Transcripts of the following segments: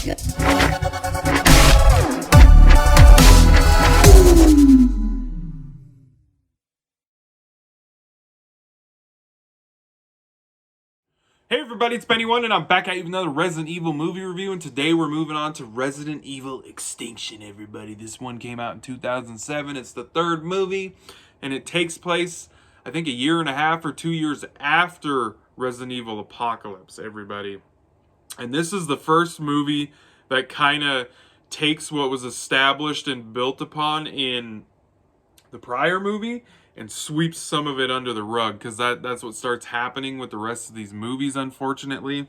Hey everybody, it's Benny One, and I'm back at you with another Resident Evil movie review, and today we're moving on to Resident Evil Extinction, everybody. This one came out in 2007. It's the third movie, and it takes place, I think, a year and a half or 2 years after Resident Evil Apocalypse, everybody. And this is the first movie that kind of takes what was established and built upon in the prior movie and sweeps some of it under the rug, because that's what starts happening with the rest of these movies, unfortunately,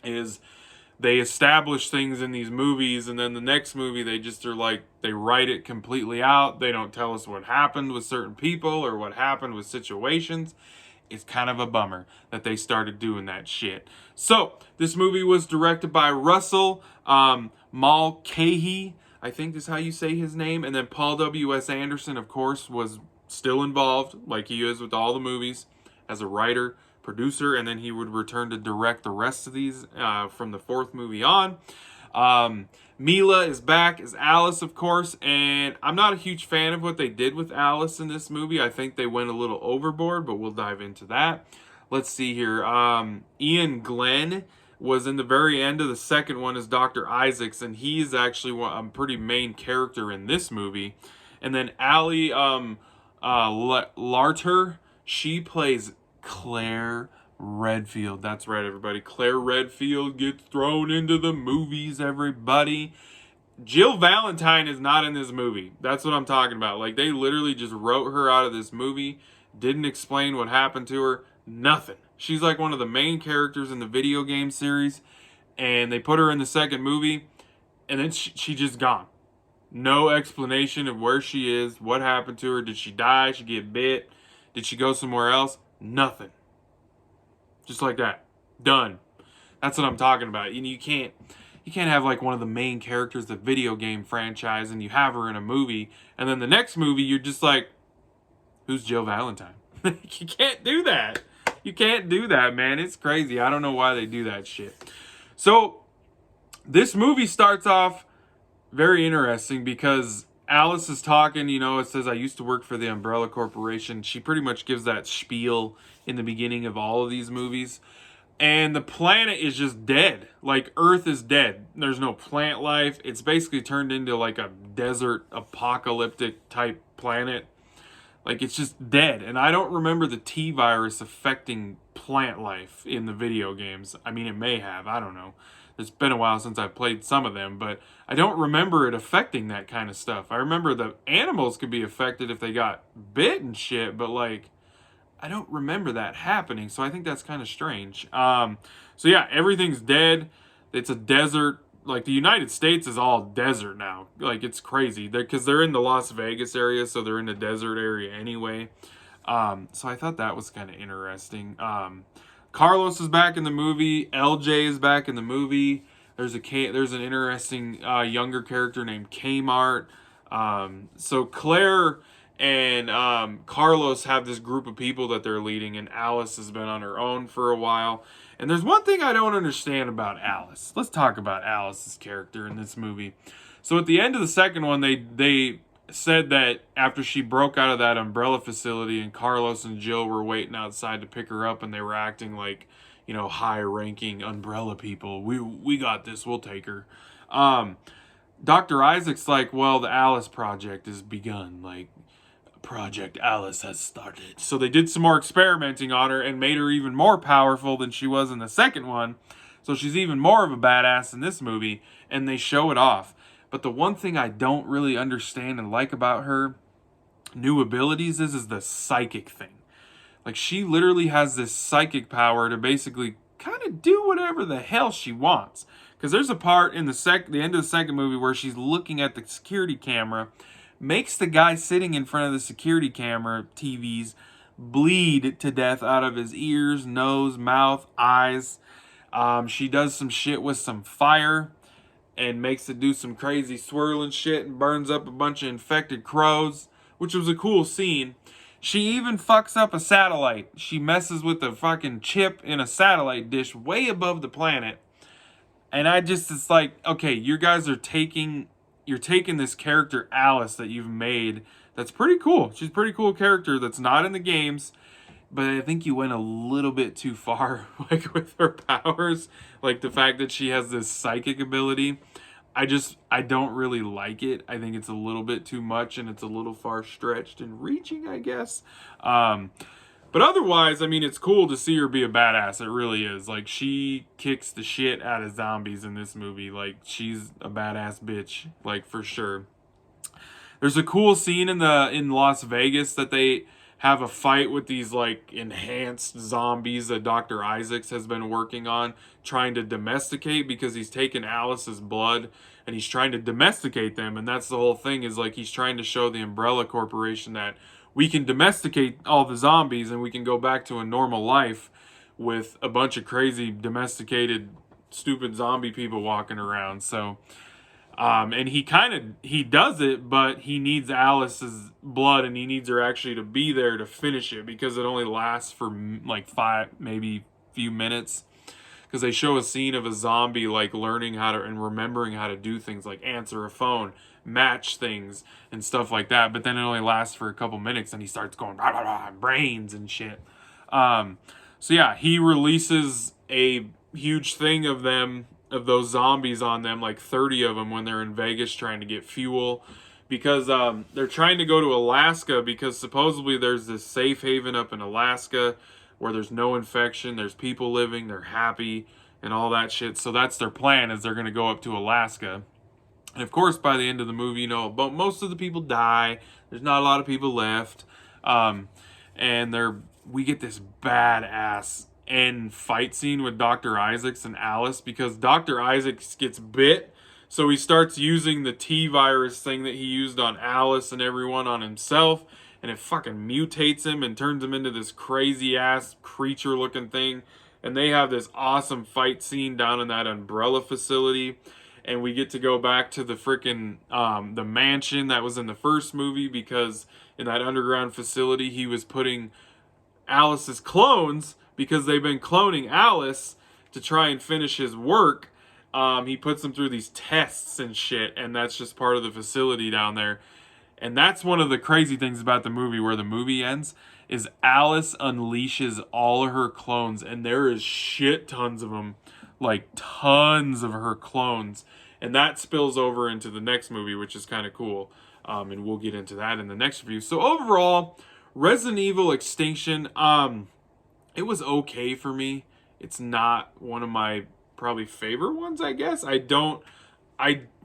is they establish things in these movies, and then the next movie they just are like, they write it completely out. They don't tell us what happened with certain people or what happened with situations. It's kind of a bummer that they started doing that shit. So this movie was directed by Russell Mulcahy, I think is how you say his name. And then Paul W.S. Anderson, of course, was still involved, like he is with all the movies, as a writer, producer, and then he would return to direct the rest of these from the fourth movie on. Mila is back as Alice, of course, and I'm not a huge fan of what they did with Alice in this movie. I think they went a little overboard, but we'll dive into that. Let's see here. Ian Glenn was in the very end of the second one as Dr. Isaacs, and he's actually a pretty main character in this movie. And then Allie Larter, she plays Claire Redfield. That's right, everybody. Claire Redfield gets thrown into the movies, everybody. Jill Valentine is not in this movie. That's what I'm talking about. Like, they literally just wrote her out of this movie, didn't explain what happened to her, nothing. She's like one of the main characters in the video game series, and they put her in the second movie, and then she just gone. No explanation of where she is, what happened to her. Did she die? Did she get bit? Did she go somewhere else? Nothing. Just like that. Done. That's what I'm talking about. You can't have like one of the main characters of the video game franchise and you have her in a movie, and then the next movie you're just like, who's Jill Valentine? You can't do that. You can't do that, man. It's crazy. I don't know why they do that shit. So this movie starts off very interesting because Alice is talking, it says, I used to work for the Umbrella Corporation. She pretty much gives that spiel in the beginning of all of these movies. And the planet is just dead. Like, Earth is dead. There's no plant life. It's basically turned into like a desert apocalyptic type planet. Like, it's just dead. And I don't remember the T-virus affecting plant life in the video games. I mean, it may have. I don't know. It's been a while since I've played some of them, but I don't remember it affecting that kind of stuff. I remember the animals could be affected if they got bit and shit, but like, I don't remember that happening, so I think that's kind of strange. So yeah, everything's dead. It's a desert. Like, the United States is all desert now. Like, it's crazy. Because they're in the Las Vegas area, so they're in the desert area anyway. So I thought that was kind of interesting. Carlos is back in the movie. LJ is back in the movie. There's an interesting younger character named Kmart. So Claire and Carlos have this group of people that they're leading, and Alice has been on her own for a while. And there's one thing I don't understand about Alice. Let's talk about Alice's character in this movie. So at the end of the second one, they said that after she broke out of that Umbrella facility and Carlos and Jill were waiting outside to pick her up, and they were acting like, high-ranking Umbrella people. We got this. We'll take her. Dr. Isaac's like, well, the Alice Project has begun. Like, Project Alice has started. So they did some more experimenting on her and made her even more powerful than she was in the second one. So she's even more of a badass in this movie, and they show it off. But the one thing I don't really understand and like about her new abilities is the psychic thing. Like, she literally has this psychic power to basically kind of do whatever the hell she wants. Because there's a part in the end of the second movie where she's looking at the security camera, makes the guy sitting in front of the security camera TVs bleed to death out of his ears, nose, mouth, eyes. She does some shit with some fire and makes it do some crazy swirling shit and burns up a bunch of infected crows, which was a cool scene. She even fucks up a satellite. She messes with the fucking chip in a satellite dish way above the planet. And I just, it's like, okay, you guys are you're taking this character Alice that you've made that's pretty cool. She's a pretty cool character that's not in the games, but I think you went a little bit too far, like with her powers, like the fact that she has this psychic ability. I don't really like it. I think it's a little bit too much and it's a little far stretched and reaching, I guess. Um, but otherwise, I mean, it's cool to see her be a badass. It really is. Like, she kicks the shit out of zombies in this movie. Like, she's a badass bitch, like, for sure. There's a cool scene in Las Vegas that they have a fight with these like enhanced zombies that Dr. Isaacs has been working on trying to domesticate, because he's taken Alice's blood and he's trying to domesticate them. And that's the whole thing, is like he's trying to show the Umbrella Corporation that we can domesticate all the zombies and we can go back to a normal life with a bunch of crazy domesticated stupid zombie people walking around. So and he does it, but he needs Alice's blood, and he needs her actually to be there to finish it, because it only lasts for like 5, maybe few minutes. Because they show a scene of a zombie like learning how to and remembering how to do things like answer a phone, match things, and stuff like that. But then it only lasts for a couple minutes, and he starts going blah, blah, blah, brains and shit. So yeah, he releases a huge thing of those zombies on them, like 30 of them, when they're in Vegas trying to get fuel, because they're trying to go to Alaska, because supposedly there's this safe haven up in Alaska where there's no infection, there's people living, they're happy, and all that shit. So that's their plan, is they're going to go up to Alaska. And of course, by the end of the movie, but most of the people die. There's not a lot of people left. And we get this badass end fight scene with Dr. Isaacs and Alice, because Dr. Isaacs gets bit, so he starts using the T virus thing that he used on Alice and everyone on himself, and it fucking mutates him and turns him into this crazy ass creature looking thing. And they have this awesome fight scene down in that Umbrella facility, and we get to go back to the freaking the mansion that was in the first movie, because in that underground facility he was putting Alice's clones, because they've been cloning Alice to try and finish his work. He puts them through these tests and shit, and that's just part of the facility down there. And that's one of the crazy things about the movie, where the movie ends, is Alice unleashes all of her clones, and there is shit tons of them, like tons of her clones. And that spills over into the next movie, which is kind of cool. And we'll get into that in the next review. So overall, Resident Evil Extinction, it was okay for me. It's not one of my probably favorite ones, I guess.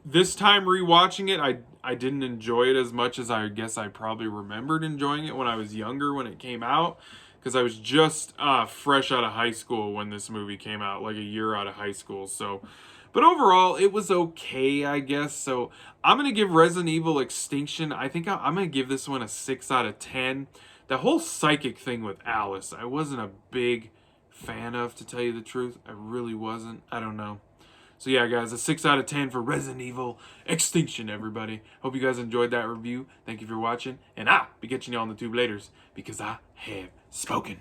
This time rewatching it, I didn't enjoy it as much as I guess I probably remembered enjoying it when I was younger, when it came out, because I was just fresh out of high school when this movie came out, like a year out of high school. So, but overall, it was okay, I guess. So I'm going to give Resident Evil Extinction, I think I'm going to give this one a 6 out of 10. The whole psychic thing with Alice, I wasn't a big fan of, to tell you the truth. I really wasn't. I don't know. So yeah, guys, a 6 out of 10 for Resident Evil Extinction, everybody. Hope you guys enjoyed that review. Thank you for watching. And I'll be catching you on the tube laters, because I have spoken.